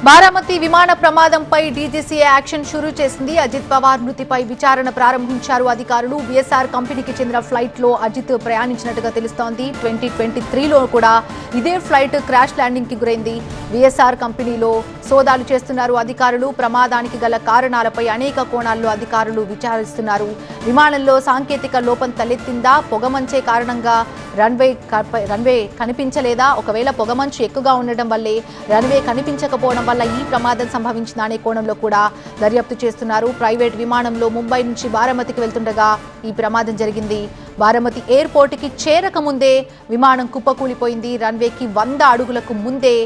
బారామతి విమాన ప్రమాదంపై DGCA action షురూ చేసింది. అజిత్ పవార్ మృతిపై విచారణ ప్రారంభించారు అధికారులు. విఎస్ఆర్ కంపెనీకి చెందిన ఫ్లైట్ లో అజిత్ ప్రయాణించినట్టుగా తెలుస్తోంది. 2023లో కూడా ఇదే ఫ్లైట్ క్రాష్ ల్యాండింగ్ కి గురైంది. విఎస్ఆర్ కంపెనీలో సోదాలు చేస్తున్నారు అధికారులు. ప్రమాదానికి గల కారణాలపై అనేక కోణాల్లో అధికారులు విచారిస్తున్నారు. విమానంలో సాంకేతిక లోపం తలెత్తిందా, పొగమంచే కారణంగా రన్వే కనిపించలేదా, ఒకవేళ పొగమంచు ఎక్కువగా ఉండడం వల్లే రన్వే కనిపించకపోవడం వల్ల ఈ ప్రమాదం సంభవించిందా అనే కోణంలో కూడా దర్యాప్తు చేస్తున్నారు. ప్రైవేట్ విమానంలో ముంబై నుంచి బారామతికి వెళ్తుండగా ఈ ప్రమాదం జరిగింది. బారామతి ఎయిర్పోర్టుకి చేరకముందే విమానం కుప్పకూలిపోయింది. రన్వేకి 100 అడుగులకు ముందే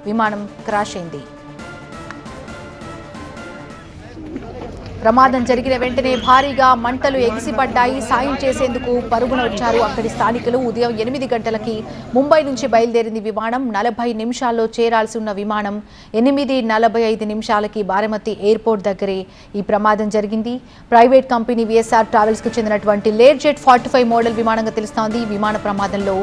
విమానం క్రాష్ అయింది. ప్రమాదం జరిగిన వెంటనే భారీగా మంటలు ఎగిసిపడ్డాయి. సాయం చేసేందుకు పరుగున వచ్చారు అక్కడి స్థానికులు. ఉదయం 8 గంటలకి ముంబై నుంచి బయలుదేరింది విమానం. 40 నిమిషాల్లో చేరాల్సి ఉన్న విమానం 8:45 నిమిషాలకి బారామతి ఎయిర్పోర్ట్ దగ్గరే ఈ ప్రమాదం జరిగింది. ప్రైవేట్ కంపెనీ విఎస్ఆర్ ట్రావెల్స్ కు చెందినటువంటి లేర్ జెట్ 45 మోడల్ విమానంగా తెలుస్తోంది. విమాన ప్రమాదంలో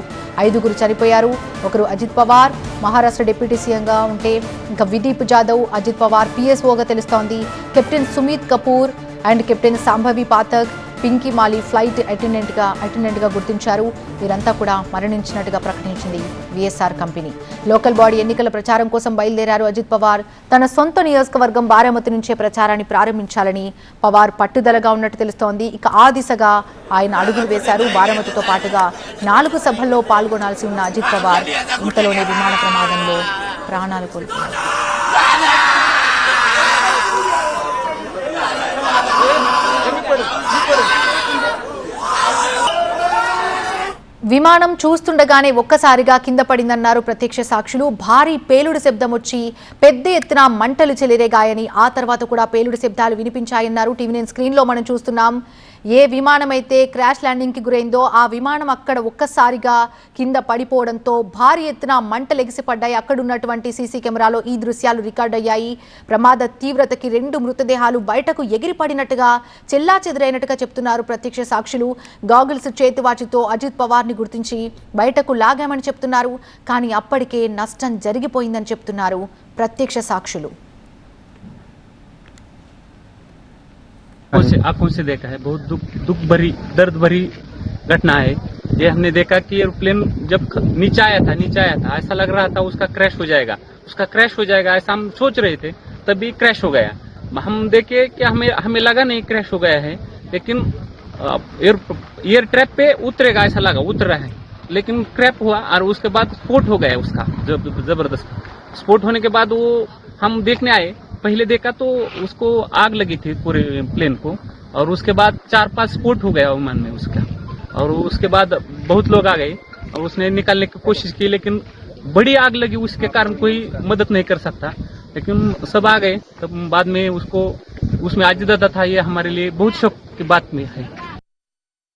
5గురు చనిపోయారు. ఒకరు అజిత్ పవార్ మహారాష్ట్ర డిప్యూటీ సీఎంగా ఉంటే, ఇంకా విదీప్ జాదవ్ అజిత్ పవార్ పిఎస్ఓగా తెలుస్తోంది. Captain Sumit Kapoor and captain Shambhavi Pathak, Pinky Mali flight అటెండెంట్గా గుర్తించారు. వీరంతా కూడా మరణించినట్టుగా ప్రకటించింది విఎస్ఆర్ కంపెనీ. లోకల్ బాడీ ఎన్నికల ప్రచారం కోసం బయలుదేరారు అజిత్ పవార్. తన సొంత నియోజకవర్గం బారామతి నుంచే ప్రచారాన్ని ప్రారంభించాలని పవార్ పట్టుదలగా ఉన్నట్టు తెలుస్తోంది. ఇక ఆ దిశగా ఆయన అడుగులు వేశారు. బారామతితో పాటుగా 4 సభల్లో పాల్గొనాల్సి ఉన్న అజిత్ పవార్ ఇంతలోనే విమాన ప్రమాదంలో ప్రాణాలు కోల్పోయారు. విమానం చూస్తుండగానే ఒక్కసారిగా కింద పడిందన్నారు ప్రత్యక్ష సాక్షులు. భారీ పేలుడు శబ్దం వచ్చి పెద్ద ఎత్తున మంటలు చెలరేగాయని, ఆ తర్వాత కూడా పేలుడు శబ్దాలు వినిపించాయన్నారు. టీవీ9 స్క్రీన్లో మనం చూస్తున్నాం. ఏ విమానం అయితే క్రాష్ ల్యాండింగ్కి గురైందో ఆ విమానం అక్కడ ఒక్కసారిగా కింద పడిపోవడంతో భారీ ఎత్తున మంటలు ఎగిసిపడ్డాయి. అక్కడున్నటువంటి సీసీ కెమెరాలో ఈ దృశ్యాలు రికార్డ్ అయ్యాయి. ప్రమాద తీవ్రతకి 2 మృతదేహాలు బయటకు ఎగిరిపడినట్టుగా చెల్లాచెదురైనట్టుగా చెప్తున్నారు ప్రత్యక్ష సాక్షులు. గాగుల్స్ చేతివాచితో అజిత్ పవార్ని గుర్తించి బయటకు లాగామని చెప్తున్నారు. కానీ అప్పటికే నష్టం జరిగిపోయిందని చెప్తున్నారు ప్రత్యక్ష సాక్షులు. आंखों से देखा है, बहुत दुख भरी दर्द भरी घटना है ये। हमने देखा कि एरोप्लेन जब नीचे आया था ऐसा लग रहा था उसका क्रैश हो जाएगा ऐसा हम सोच रहे थे, तभी क्रैश हो गया। हम देखे कि हमें लगा नहीं क्रैश हो गया है, लेकिन एयर ट्रैप पे उतरेगा ऐसा लगा, उतर रहा है, लेकिन क्रैप हुआ और उसके बाद स्फोट हो गया उसका जबरदस्त। स्फोट होने के बाद वो हम देखने आए, पहले देखा तो उसको आग लगी थी पूरे प्लेन को, और उसके बाद 4-5 स्फोट हो गया विमान में उसका। और उसके बाद बहुत लोग आ गए और उसने निकालने की कोशिश की, लेकिन बड़ी आग लगी, उसके कारण कोई मदद नहीं कर सकता। लेकिन सब आ गए, तब बाद में उसको उसमें अजित दादा था, ये हमारे लिए बहुत शौक की बात में है।